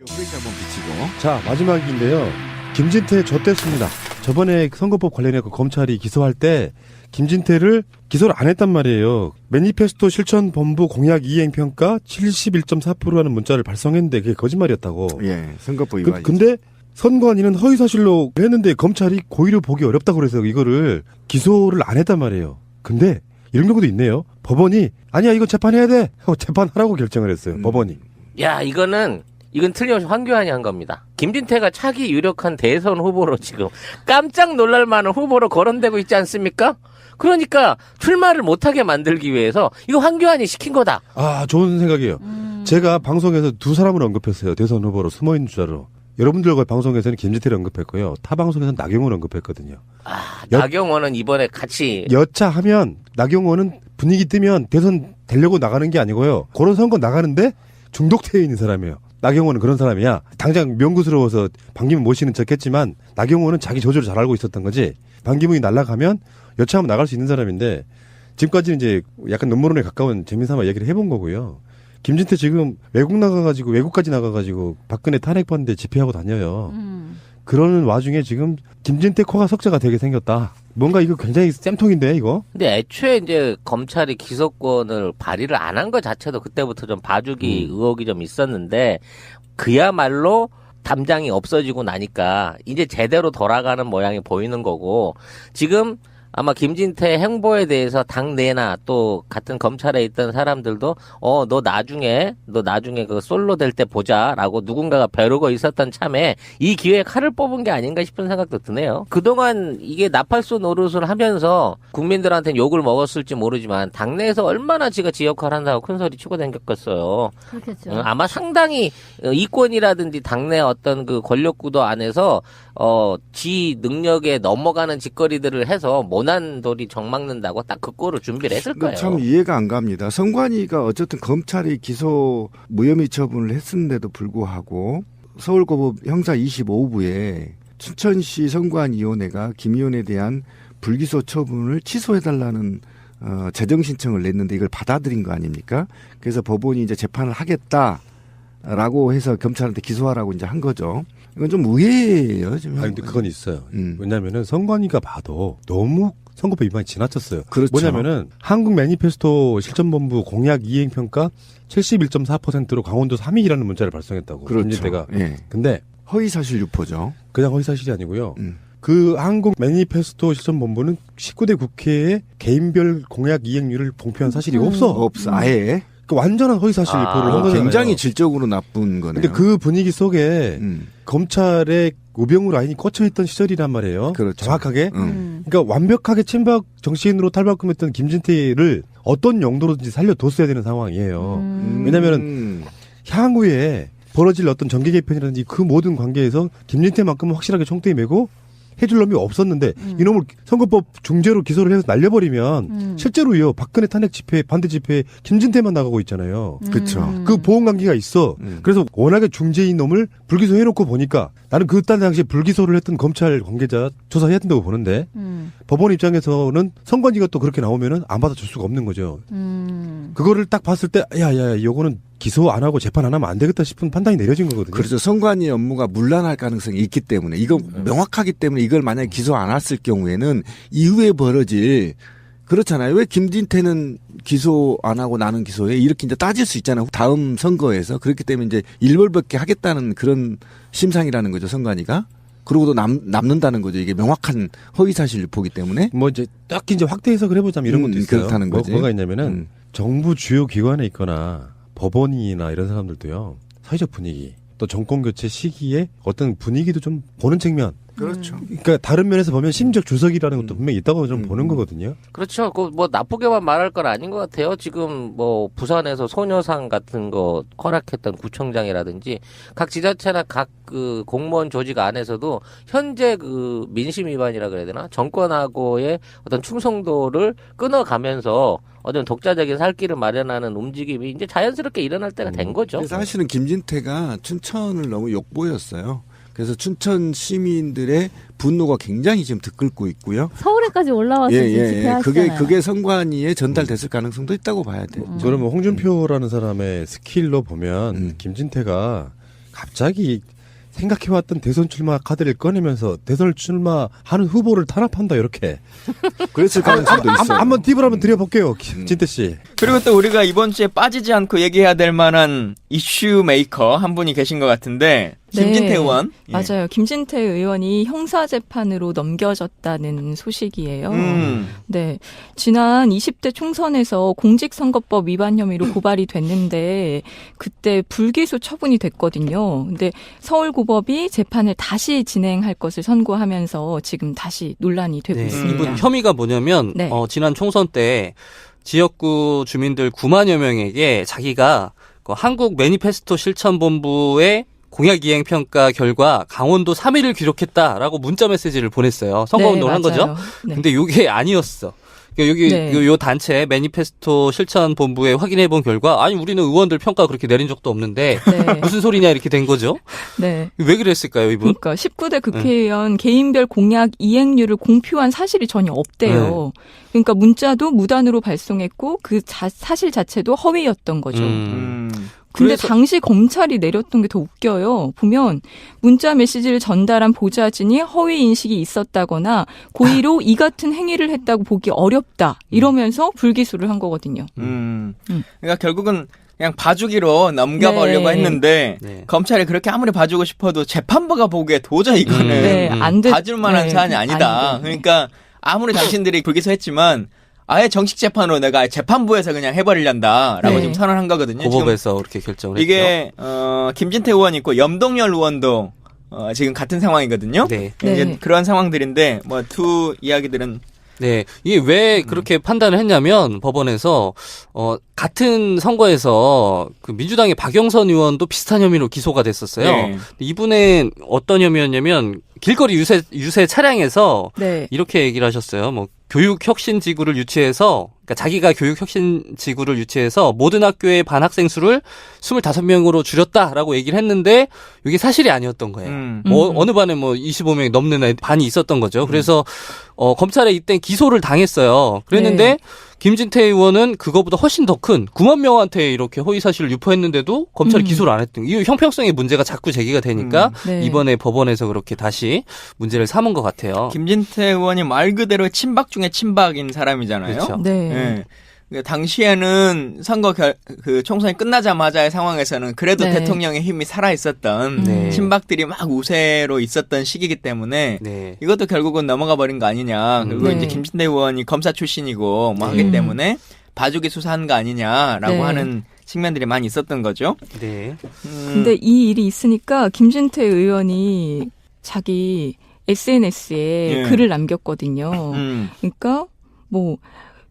브레이크 한번 비치고. 자, 마지막인데요. 김진태 졌댔습니다. 저번에 선거법 관련해 검찰이 기소할 때 김진태를 기소를 안 했단 말이에요. 매니페스토 실천본부 공약 이행평가 71.4%라는 문자를 발송했는데 그게 거짓말이었다고. 예, 선거법 위반. 근데 선관위는 허위사실로 했는데 검찰이 고의로 보기 어렵다고 그래서 이거를 기소를 안 했단 말이에요. 근데 이런 경우도 있네요. 법원이 아니야 이거 재판해야 돼 하고 재판하라고 결정을 했어요. 법원이. 야, 이건 틀림없이 황교안이 한 겁니다. 김진태가 차기 유력한 대선 후보로 지금 깜짝 놀랄 만한 후보로 거론되고 있지 않습니까? 그러니까 출마를 못하게 만들기 위해서 이거 황교안이 시킨 거다. 아, 좋은 생각이에요. 제가 방송에서 두 사람을 언급했어요. 대선 후보로 숨어있는 줄알로. 여러분들과 방송에서는 김진태를 언급했고요. 타 방송에서는 나경원을 언급했거든요. 아, 나경원은 이번에 같이 여차하면 나경원은 분위기 뜨면 대선 되려고 나가는 게 아니고요. 그런 선거 나가는데 중독되어 있는 사람이에요. 나경원은 그런 사람이야. 당장 명구스러워서 반기문 모시는 척했지만 나경원은 자기 저주를 잘 알고 있었던 거지. 반기문이 날아가면 여차하면 나갈 수 있는 사람인데 지금까지는 이제 약간 음모론에 가까운 재미삼아 얘기를 해본 거고요. 김진태 지금 외국까지 나가가지고 박근혜 탄핵받는데 집회하고 다녀요. 그러는 와중에 지금 김진태 코가 석자가 되게 생겼다. 뭔가 이거 굉장히 쌤통인데 이거. 근데 애초에 이제 검찰이 기소권을 발의를 안 한 것 자체도 그때부터 좀 봐주기 의혹이 좀 있었는데 그야말로 담장이 없어지고 나니까 이제 제대로 돌아가는 모양이 보이는 거고 지금 아마 김진태 행보에 대해서 당내나 또 같은 검찰에 있던 사람들도 너 나중에 그 솔로 될 때 보자라고 누군가가 벼르고 있었던 참에 이 기회에 칼을 뽑은 게 아닌가 싶은 생각도 드네요. 그동안 이게 나팔수 노릇을 하면서 국민들한테는 욕을 먹었을지 모르지만 당내에서 얼마나 지가 지 역할 한다고 큰 소리 치고 댕겼겠어요. 그렇겠죠. 아마 상당히 이권이라든지 당내 어떤 그 권력구도 안에서 지 능력에 넘어가는 짓거리들을 해서 모난 돌이 정막는다고 딱 그 꼴을 준비를 했을 거예요. 참 이해가 안 갑니다. 선관위가 어쨌든 검찰이 기소 무혐의 처분을 했는데도 불구하고 서울고법 형사 25부에 춘천시 선관위원회가 김 의원에 대한 불기소 처분을 취소해달라는 재정 신청을 냈는데 이걸 받아들인 거 아닙니까? 그래서 법원이 이제 재판을 하겠다라고 해서 검찰한테 기소하라고 이제 한 거죠. 이건 좀 의외예요. 지금. 아니, 근데 그건 있어요. 왜냐면은 선관위가 봐도 너무 선거법 위반이 지나쳤어요. 그렇죠. 뭐냐면은 한국 매니페스토 실천본부 공약 이행평가 71.4%로 강원도 3위라는 문자를 발송했다고. 그렇죠. 김진태가. 예. 근데 허위사실 유포죠. 그냥 허위사실이 아니고요. 그 한국 매니페스토 실천본부는 19대 국회에 개인별 공약 이행률을 공표한 사실이 없어. 아예. 그 완전한 허위사실 유포를 한 거잖아요. 굉장히 질적으로 나쁜 거네요. 근데 그 분위기 속에 검찰의 우병우 라인이 꽂혀있던 시절이란 말이에요. 그렇죠. 정확하게. 그러니까 완벽하게 친박 정치인으로 탈바꿈했던 김진태를 어떤 용도로든지 살려뒀어야 되는 상황이에요. 왜냐면은 향후에 벌어질 어떤 정계 개편이라든지 그 모든 관계에서 김진태만큼은 확실하게 총대에 메고 해줄 놈이 없었는데 이놈을 선거법 중죄로 기소를 해서 날려버리면 실제로요 박근혜 탄핵 집회 반대 집회에 김진태만 나가고 있잖아요. 그렇죠. 그 보험 관계가 있어. 그래서 워낙에 중재인 놈을 불기소해놓고 보니까 나는 그때 당시에 불기소를 했던 검찰 관계자 조사해야 된다고 보는데 법원 입장에서는 선관위가 또 그렇게 나오면은 안 받아줄 수가 없는 거죠. 그거를 딱 봤을 때 야야 요거는 기소 안 하고 재판 안 하면 안 되겠다 싶은 판단이 내려진 거거든요. 그렇죠. 선관위 업무가 문란할 가능성이 있기 때문에 이거 명확하기 때문에 이걸 만약에 기소 안 했을 경우에는 이후에 벌어질 그렇잖아요. 왜 김진태는 기소 안 하고 나는 기소해? 이렇게 이제 따질 수 있잖아요. 다음 선거에서. 그렇기 때문에 이제 일벌백계 하겠다는 그런 심상이라는 거죠. 선관위가. 그러고도 남는다는 거죠. 이게 명확한 허위사실 유포기 때문에. 뭐 이제 딱 이제 확대 해석을 해보자면 이런 것도 있어요. 그렇다는 거지. 뭐가 있냐면은 정부 주요 기관에 있거나 법원이나 이런 사람들도요. 사회적 분위기 또 정권 교체 시기에 어떤 분위기도 좀 보는 측면. 그렇죠. 그러니까 다른 면에서 보면 심적 주석이라는 것도 분명히 있다고 좀 보는 거거든요. 그렇죠. 그 뭐 나쁘게만 말할 건 아닌 것 같아요. 지금 뭐 부산에서 소녀상 같은 거 허락했던 구청장이라든지 각 지자체나 각 그 공무원 조직 안에서도 현재 그 민심 위반이라 그래야 되나 정권하고의 어떤 충성도를 끊어가면서 어떤 독자적인 살 길을 마련하는 움직임이 이제 자연스럽게 일어날 때가 된 거죠. 사실은 김진태가 춘천을 너무 욕보였어요. 그래서 춘천 시민들의 분노가 굉장히 지금 들끓고 있고요. 서울에까지 올라와서 집회하시잖아요. 그게 선관위에 전달됐을 가능성도 있다고 봐야 돼요. 그러면 홍준표라는 사람의 스킬로 보면 김진태가 갑자기 생각해왔던 대선 출마 카드를 꺼내면서 대선 출마하는 후보를 탄압한다 이렇게. 그랬을 가능성도 있어요. 한번 팁을 한번 드려볼게요, 진태 씨. 그리고 또 우리가 이번 주에 빠지지 않고 얘기해야 될 만한 이슈 메이커 한 분이 계신 것 같은데 김진태 의원. 예. 맞아요. 김진태 의원이 형사재판으로 넘겨졌다는 소식이에요. 네. 지난 20대 총선에서 공직선거법 위반 혐의로 고발이 됐는데 그때 불기소 처분이 됐거든요. 근데 서울고법이 재판을 다시 진행할 것을 선고하면서 지금 다시 논란이 되고 있습니다. 이분 혐의가 뭐냐면 네. 지난 총선 때 지역구 주민들 9만여 명에게 자기가 그 한국 매니페스토 실천본부의 공약 이행 평가 결과 강원도 3위를 기록했다라고 문자 메시지를 보냈어요. 선거운동을 한 거죠. 네. 근데 이게 아니었어. 여기 네. 요 단체 매니페스토 실천본부에 확인해 본 결과 아니 우리는 의원들 평가 그렇게 내린 적도 없는데 네. 무슨 소리냐 이렇게 된 거죠. 네. 왜 그랬을까요, 이분? 그러니까 19대 국회의원 개인별 공약 이행률을 공표한 사실이 전혀 없대요. 그러니까 문자도 무단으로 발송했고 그 사실 자체도 허위였던 거죠. 근데 그래서- 당시 검찰이 내렸던 게 더 웃겨요. 보면 문자 메시지를 전달한 보좌진이 허위 인식이 있었다거나 고의로 이 같은 행위를 했다고 보기 어렵다. 이러면서 불기소를 한 거거든요. 그러니까 결국은 그냥 봐주기로 넘겨보려고 네. 했는데 네. 검찰이 그렇게 아무리 봐주고 싶어도 재판부가 보기에 도저히 이거는 네, 안 됐. 봐줄 만한 네, 사안이 아니다. 아니죠. 그러니까 아무리 당신들이 불기소했지만 아예 정식 재판으로 내가 재판부에서 그냥 해버리란다라고 네. 지금 선언한 거거든요. 지금 고법에서 그렇게 결정을 했죠. 이게 김진태 의원 있고 염동열 의원도 지금 같은 상황이거든요. 네. 이제 네. 그런 상황들인데 뭐 두 이야기들은 네, 이게 왜 그렇게 판단을 했냐면 법원에서 같은 선거에서 그 민주당의 박영선 의원도 비슷한 혐의로 기소가 됐었어요. 네. 이분은 어떤 혐의였냐면 길거리 유세 차량에서 네. 이렇게 얘기를 하셨어요. 뭐 교육혁신지구를 유치해서 그러니까 자기가 교육혁신지구를 유치해서 모든 학교의 반 학생 수를 25명으로 줄였다라고 얘기를 했는데 이게 사실이 아니었던 거예요. 어느 반에 뭐 25명이 넘는 반이 있었던 거죠. 그래서 검찰에 이때 기소를 당했어요. 그랬는데 네. 김진태 의원은 그거보다 훨씬 더 큰 9만 명한테 이렇게 허위 사실을 유포했는데도 검찰이 기소를 안 했던 이 형평성의 문제가 자꾸 제기가 되니까 네. 이번에 법원에서 그렇게 다시 문제를 삼은 것 같아요. 김진태 의원이 말 그대로 친박 중에 친박인 사람이잖아요. 그렇죠. 네. 예. 그러니까 당시에는 선거 그 총선이 끝나자마자의 상황에서는 그래도 네. 대통령의 힘이 살아 있었던 네. 친박들이 막 우세로 있었던 시기이기 때문에 네. 이것도 결국은 넘어가 버린 거 아니냐. 그리고 네. 이제 김진태 의원이 검사 출신이고 뭐 하기 때문에 봐주기 수사한 거 아니냐라고 네. 하는 측면들이 많이 있었던 거죠. 네. 근데 이 일이 있으니까 김진태 의원이 자기 SNS에 예. 글을 남겼거든요. 음. 그러니까 뭐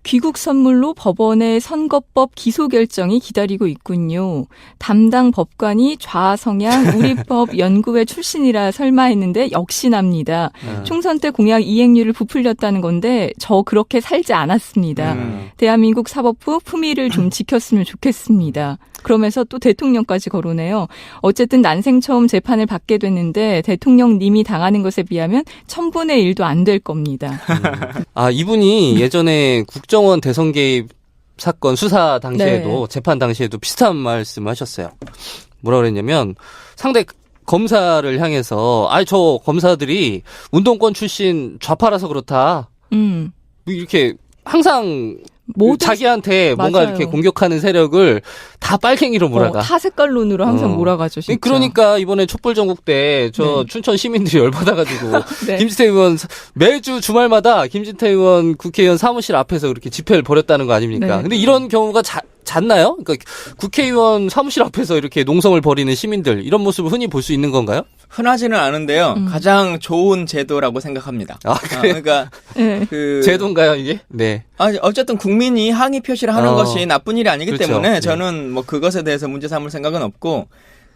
귀국 선물로 법원의 선거법 기소 결정이 기다리고 있군요. 담당 법관이 좌성향 우리법 연구회 출신이라 설마 했는데 역시납니다. 총선 때 공약 이행률을 부풀렸다는 건데 저 그렇게 살지 않았습니다. 대한민국 사법부 품위를 좀 지켰으면 좋겠습니다. 그러면서 또 대통령까지 거론해요. 어쨌든 난생 처음 재판을 받게 됐는데 대통령님이 당하는 것에 비하면 1000분의 1도 안 될 겁니다. 아, 이분이 예전에 국정원 대선 개입 사건 수사 당시에도 재판 당시에도 비슷한 말씀을 하셨어요. 뭐라 그랬냐면 상대 검사를 향해서 저 검사들이 운동권 출신 좌파라서 그렇다. 뭐 이렇게 항상 자기한테 뭔가 맞아요. 이렇게 공격하는 세력을 다 빨갱이로 몰아가. 타 색깔론으로 항상 몰아가죠. 진짜. 그러니까 이번에 촛불 전국 때 춘천 시민들이 열받아가지고 네. 김진태 의원 매주 주말마다 김진태 의원 국회의원 사무실 앞에서 그렇게 집회를 벌였다는 거 아닙니까? 네. 근데 이런 경우가 잦나요? 그러니까 국회의원 사무실 앞에서 이렇게 농성을 벌이는 시민들 이런 모습을 흔히 볼 수 있는 건가요? 흔하지는 않은데요. 가장 좋은 제도라고 생각합니다. 그래요? 그러니까 네. 그 제도인가요 이게? 네. 어쨌든 국민이 항의 표시를 하는 것이 나쁜 일이 아니기 그렇죠. 때문에 네. 저는 뭐 그것에 대해서 문제 삼을 생각은 없고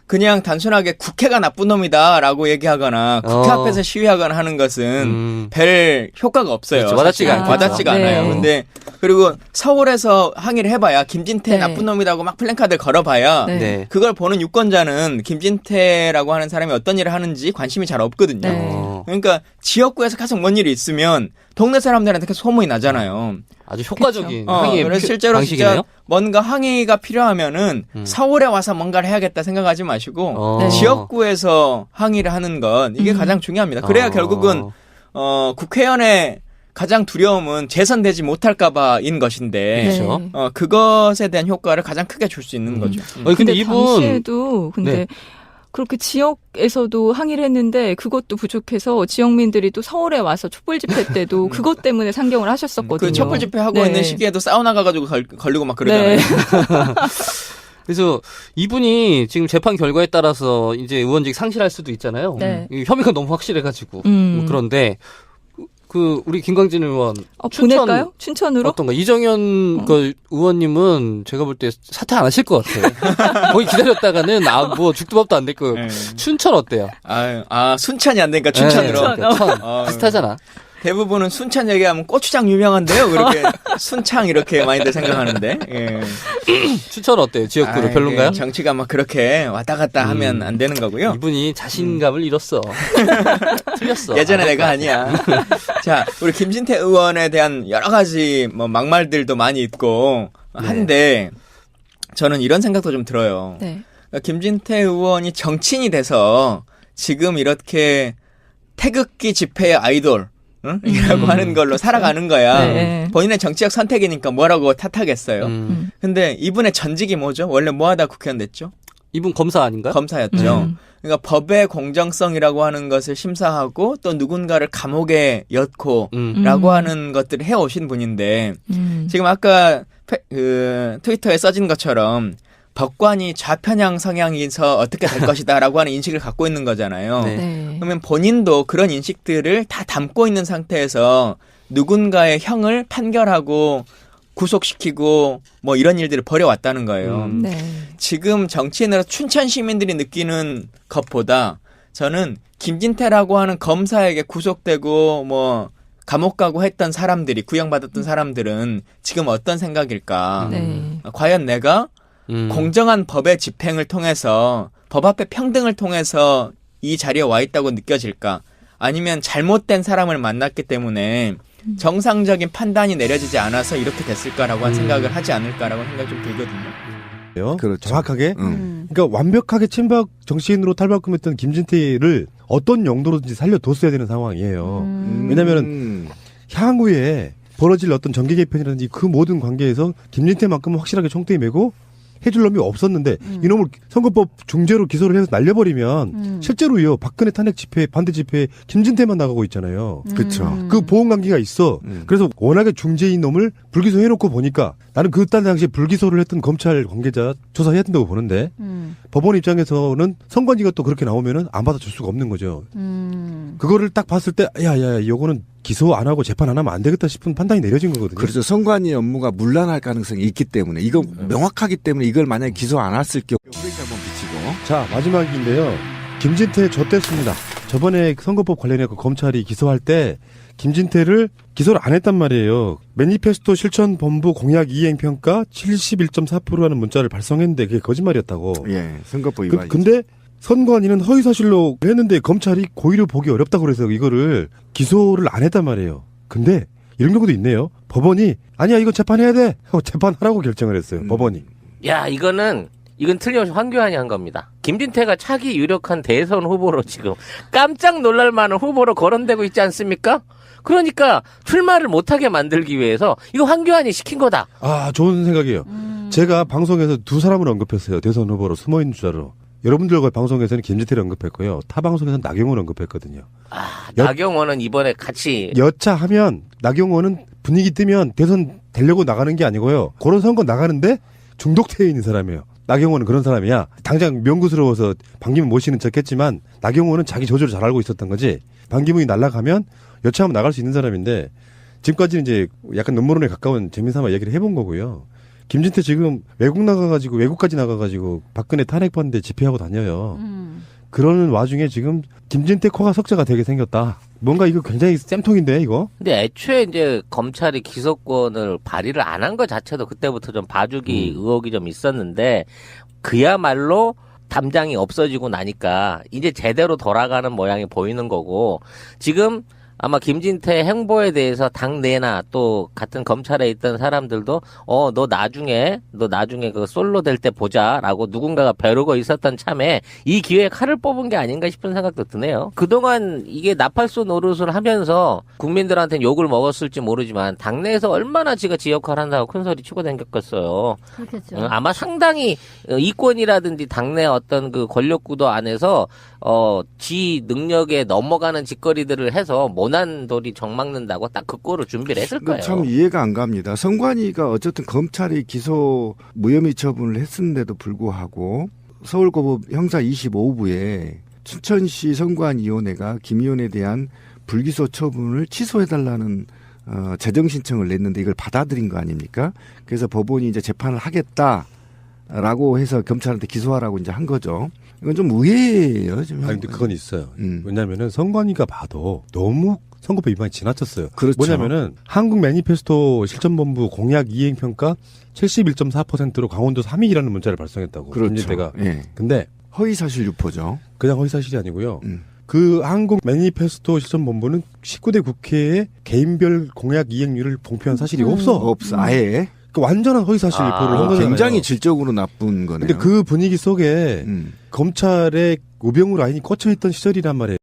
그냥 단순하게 국회가 나쁜 놈이다라고 얘기하거나 국회 앞에서 시위하거나 하는 것은 별 효과가 없어요. 그렇죠. 와닿지가 사실. 않겠죠. 와닿지가 네. 않아요. 근데 그리고 서울에서 항의를 해봐야 김진태 네. 나쁜 놈이라고 막 플랜카드를 걸어봐야 네. 네. 그걸 보는 유권자는 김진태라고 하는 사람이 어떤 일을 하는지 관심이 잘 없거든요. 네. 그러니까 지역구에서 계속 뭔 일이 있으면 동네 사람들한테 계속 소문이 나잖아요. 아주 효과적인 그쵸. 항의 그래서 실제로 방식이네요. 진짜 뭔가 항의가 필요하면은 서울에 와서 뭔가를 해야겠다 생각하지 마시고 네. 지역구에서 항의를 하는 것 이게 가장 중요합니다. 그래야 결국은 국회의원의 가장 두려움은 재선되지 못할까봐인 것인데 그렇죠. 그것에 대한 효과를 가장 크게 줄 수 있는 거죠. 근데 이분 당시에도 근데 네. 그렇게 지역에서도 항의를 했는데 그것도 부족해서 지역민들이 또 서울에 와서 촛불 집회 때도 그것 때문에 상경을 하셨었거든요. 그 촛불 집회 하고 네. 있는 시기에도 사우나 가가지고 걸리고 막 그러잖아요. 네. 그래서 이분이 지금 재판 결과에 따라서 이제 의원직 상실할 수도 있잖아요. 네. 이 혐의가 너무 확실해가지고 뭐 그런데 그 우리 김광진 의원 보낼까요? 춘천으로? 어떤가 이정현 그 의원님은 제가 볼 때 사퇴 안 하실 것 같아요. 거기 기다렸다가는 뭐 죽도 밥도 안 될 거예요. 네. 춘천 어때요? 순천이 안 되니까 춘천으로. 네, 그러니까 비슷하잖아. 대부분은 순천 얘기하면 고추장 유명한데요. 그렇게 순창 이렇게 많이들 생각하는데. 예. 춘천 어때요? 지역구로 별론가요? 정치가 막 그렇게 왔다 갔다 하면 안 되는 거고요. 이분이 자신감을 잃었어. 틀렸어. 예전에 내가 아니야. 자, 우리 김진태 의원에 대한 여러 가지 뭐 막말들도 많이 있고 한데 저는 이런 생각도 좀 들어요. 네. 그러니까 김진태 의원이 정치인이 돼서 지금 이렇게 태극기 집회의 아이돌 이라고 하는 걸로 살아가는 거야. 네. 본인의 정치적 선택이니까 뭐라고 탓하겠어요. 근데 이분의 전직이 뭐죠? 원래 뭐하다 국회의원 됐죠? 이분 검사 아닌가요? 검사였죠. 그러니까 법의 공정성이라고 하는 것을 심사하고 또 누군가를 감옥에 엿고 라고 하는 것들을 해오신 분인데 지금 아까 트위터에 써진 것처럼 법관이 좌편향 성향에서 어떻게 될 것이다라고 하는 인식을 갖고 있는 거잖아요. 네. 네. 그러면 본인도 그런 인식들을 다 담고 있는 상태에서 누군가의 형을 판결하고 구속시키고 뭐 이런 일들을 벌여왔다는 거예요. 네. 지금 정치인으로 춘천 시민들이 느끼는 것보다 저는 김진태라고 하는 검사에게 구속되고 뭐 감옥 가고 했던 사람들이 구형받았던 사람들은 지금 어떤 생각일까? 네. 과연 내가 공정한 법의 집행을 통해서 법 앞에 평등을 통해서 이 자리에 와 있다고 느껴질까? 아니면 잘못된 사람을 만났기 때문에 정상적인 판단이 내려지지 않아서 이렇게 됐을까라고 한 생각을 하지 않을까라고 생각이 좀 들거든요. 그렇죠. 정확하게. 그러니까 완벽하게 친박 정치인으로 탈바꿈했던 김진태를 어떤 용도로든지 살려뒀어야 되는 상황이에요. 왜냐면은 향후에 벌어질 어떤 정계 개편이라든지 그 모든 관계에서 김진태만큼은 확실하게 총대에 메고 해줄 놈이 없었는데 이놈을 선거법 중죄로 기소를 해서 날려버리면 실제로요 박근혜 탄핵 집회 반대 집회에 김진태만 나가고 있잖아요. 그렇죠. 그 보험 관계가 있어. 그래서 워낙에 중재인 놈을 불기소해놓고 보니까 나는 그때 당시에 불기소를 했던 검찰 관계자 조사해야 된다고 보는데 법원 입장에서는 선관위가 또 그렇게 나오면은 안 받아줄 수가 없는 거죠. 그거를 딱 봤을 때 야야 요거는 기소 안 하고 재판 안 하면 안 되겠다 싶은 판단이 내려진 거거든요. 그렇죠. 선관위 업무가 문란할 가능성이 있기 때문에 이거 명확하기 때문에 이걸 만약에 기소 안 했을 경우 브레이크 한번 비치고. 자 마지막인데요. 김진태 졌댔습니다. 저번에 선거법 관련해서 검찰이 기소할 때 김진태를 기소를 안 했단 말이에요. 매니페스토 실천본부 공약 이행평가 71.4%라는 문자를 발송했는데 그게 거짓말이었다고. 예, 선거법 위반. 근데 선관위는 허위사실로 했는데 검찰이 고의로 보기 어렵다고 그래서 이거를 기소를 안 했단 말이에요. 근데 이런 경우도 있네요. 법원이 아니야 이거 재판해야 돼 하고 재판하라고 결정을 했어요. 법원이. 야, 이건 틀림없이 황교안이 한 겁니다. 김진태가 차기 유력한 대선 후보로 지금 깜짝 놀랄 만한 후보로 거론되고 있지 않습니까? 그러니까 출마를 못하게 만들기 위해서 이거 황교안이 시킨 거다. 아 좋은 생각이에요. 제가 방송에서 두 사람을 언급했어요. 대선 후보로 숨어있는 줄알로. 여러분들과 방송에서는 김진태를 언급했고요. 타 방송에서는 나경원을 언급했거든요. 나경원은 이번에 같이 여차하면 나경원은 분위기 뜨면 대선 되려고 나가는 게 아니고요. 그런 선거 나가는데 중독되어 있는 사람이에요. 나경원은 그런 사람이야. 당장 명구스러워서 반기문 모시는 척했지만 나경원은 자기 조절을 잘 알고 있었던 거지. 반기문이 날아가면 여차하면 나갈 수 있는 사람인데 지금까지는 이제 약간 음모론에 가까운 재미삼아 얘기를 해본 거고요. 김진태 지금 외국까지 나가가지고 박근혜 탄핵받는데 집회하고 다녀요. 그러는 와중에 지금 김진태 코가 석자가 되게 생겼다. 뭔가 이거 굉장히 쌤통인데 이거? 근데 애초에 이제 검찰이 기소권을 발의를 안 한 것 자체도 그때부터 좀 봐주기 의혹이 좀 있었는데 그야말로 담장이 없어지고 나니까 이제 제대로 돌아가는 모양이 보이는 거고 지금 아마 김진태 행보에 대해서 당내나 또 같은 검찰에 있던 사람들도 너 나중에 그 솔로 될 때 보자라고 누군가가 벼르고 있었던 참에 이 기회에 칼을 뽑은 게 아닌가 싶은 생각도 드네요. 그동안 이게 나팔수 노릇을 하면서 국민들한테는 욕을 먹었을지 모르지만 당내에서 얼마나 지가 지 역할을 한다고 큰 소리 치고 댕겼겠어요. 그렇겠죠. 아마 상당히 이권이라든지 당내 어떤 그 권력구도 안에서 지 능력에 넘어가는 짓거리들을 해서 모난돌이 정막는다고 딱 그 꼴을 준비를 했을 거예요. 참 이해가 안 갑니다. 선관위가 어쨌든 검찰이 기소 무혐의 처분을 했는데도 불구하고 서울고법 형사 25부에 춘천시 선관위원회가 김 의원에 대한 불기소 처분을 취소해달라는 재정 신청을 냈는데 이걸 받아들인 거 아닙니까? 그래서 법원이 이제 재판을 하겠다라고 해서 검찰한테 기소하라고 이제 한 거죠. 이건 좀 의외예요. 좀. 아니, 근데 그건 있어요. 왜냐면은 선관위가 봐도 너무 선거법 위반이 지나쳤어요. 그렇죠. 뭐냐면은 한국 매니페스토 실천본부 공약 이행평가 71.4%로 강원도 3위라는 문자를 발송했다고. 그렇죠. 김진태가. 예. 근데 허위사실 유포죠. 그냥 허위사실이 아니고요. 그 한국 매니페스토 실천본부는 19대 국회에 개인별 공약 이행률을 공표한 사실이 없어. 아예. 그 완전한 허위사실 유포를 한 거잖아요. 굉장히 질적으로 나쁜 거네요. 근데 그 분위기 속에 검찰의 우병우 라인이 꽂혀있던 시절이란 말이에요.